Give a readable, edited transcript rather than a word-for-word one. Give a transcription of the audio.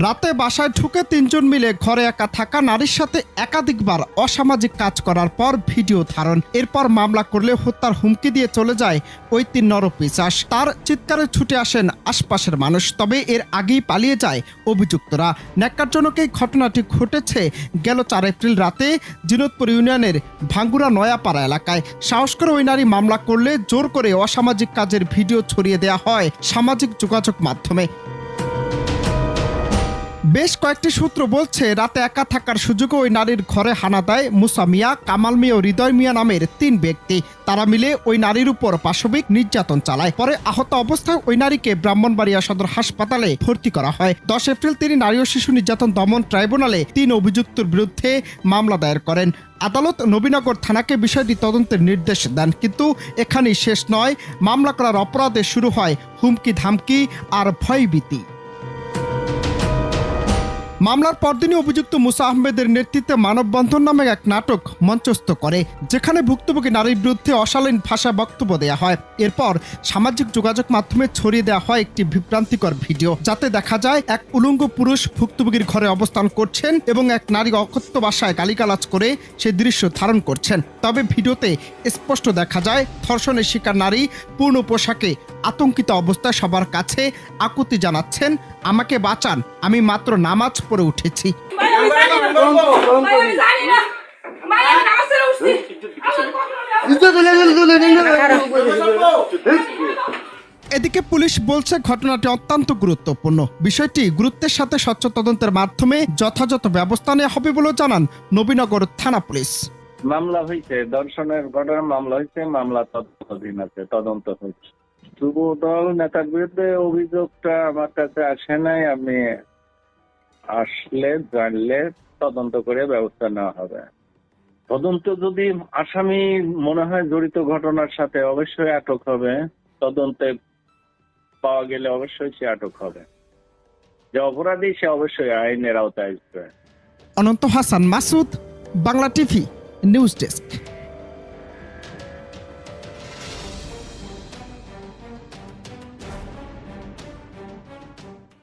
রাতে বাসায় ঢুকে তিনজন মিলে ঘরে একা থাকা নারীর সাথে একাধিকবার অসামাজিক কাজ করার পর ভিডিও ধারণ, এরপর মামলা করলে হত্যার হুমকি দিয়ে চলে যায় ওই তিন নরপিশাচ। তার চিৎকারে ছুটে আসেন আশপাশের মানুষ, তবে এর আগেই পালিয়ে যায় অভিযুক্তরা। ন্যাক্কারজনক এই ঘটনাটি ঘটেছে গেল 4 এপ্রিল রাতে জিনতপুর ইউনিয়নের ভাঙ্গুরা নয়াপাড়া এলাকায়। সাহস করে ওই নারী মামলা করলে জোর করে অসামাজিক কাজের ভিডিও ছড়িয়ে দেওয়া হয় সামাজিক যোগাযোগ মাধ্যমে। বেশ কয়েকটি সূত্র বলছে, রাতে একা থাকার সুযোগে ওই নারীর ঘরে হানা দেয় মুসা মিয়া, কামাল মিয়া ও হৃদয় মিয়া নামের 3 ব্যক্তি। তারা মিলে ওই নারীর উপর পাশবিক নির্যাতন চালায়। পরে আহত অবস্থায় ওই নারীকে ব্রাহ্মণবাড়িয়া সদর হাসপাতালে ভর্তি করা হয়। 10 এপ্রিল তিনি নারী ও শিশু নির্যাতন দমন ট্রাইব্যুনালে 3 অভিযুক্তের বিরুদ্ধে মামলা দায়ের করেন। আদালত নবীনগর থানাকে বিষয়টি তদন্তের নির্দেশ দেন, কিন্তু এখানেই শেষ নয়। মামলা করার অপরাধে শুরু হয় হুমকি ধামকি আর ভয়ভীতি। মামলার পরদিনই অভিযুক্ত মুসা আহমেদের নেতৃত্বে মানববন্ধন নামে এক নাটক মঞ্চস্থ করে, যেখানে ভুক্তভোগী নারীর বিরুদ্ধে অশালীন ভাষা বক্তব্য দেওয়া হয়। এরপর সামাজিক যোগাযোগ মাধ্যমে ছড়িয়ে দেওয়া হয় একটি বিভ্রান্তিকর ভিডিও, যাতে দেখা যায় এক উলঙ্গ পুরুষ ভুক্তভোগীর ঘরে অবস্থান করছেন এবং এক নারী অকথ্য ভাষায় গালিগালাজ করে সেই দৃশ্য ধারণ করছেন। তবে ভিডিওতে স্পষ্ট দেখা যায় ধর্ষণের শিকার নারী পূর্ণ পোশাকে আতঙ্কিত অবস্থায় সবার কাছে আকুতি জানাচ্ছেন, আমাকে বাঁচান, আমি মাত্র নামাজ পড়ে উঠেছি। এদিকে পুলিশ বলছে ঘটনাটি অত্যন্ত গুরুত্বপূর্ণ। বিষয়টি গুরুত্বের সাথে স্বচ্ছ তদন্তের মাধ্যমে যথাযথ ব্যবস্থা নেওয়া হবে বলে জানান নবীনগর থানা পুলিশ। মামলা হয়েছে, দর্শনের ঘটনা মামলা হয়েছে, মামলা তদন্তাধীন আছে, তদন্ত হচ্ছে। যুব দল নেতার বিরুদ্ধে অভিযোগটা আমার কাছে আসে নাই, আমি আসলে জানলে তদন্ত করে ব্যবস্থা নেওয়া হবে। তদন্ত যদি আসামি মনে হয় জড়িত ঘটনার সাথে, অবশ্যই আটক হবে। তদন্তে পাওয়া গেলে অবশ্যই সে আটক হবে। যে অপরাধী সে অবশ্যই আইনের আওতায় আসবে। Ananta Hasan Masud, Bangla TV news desk.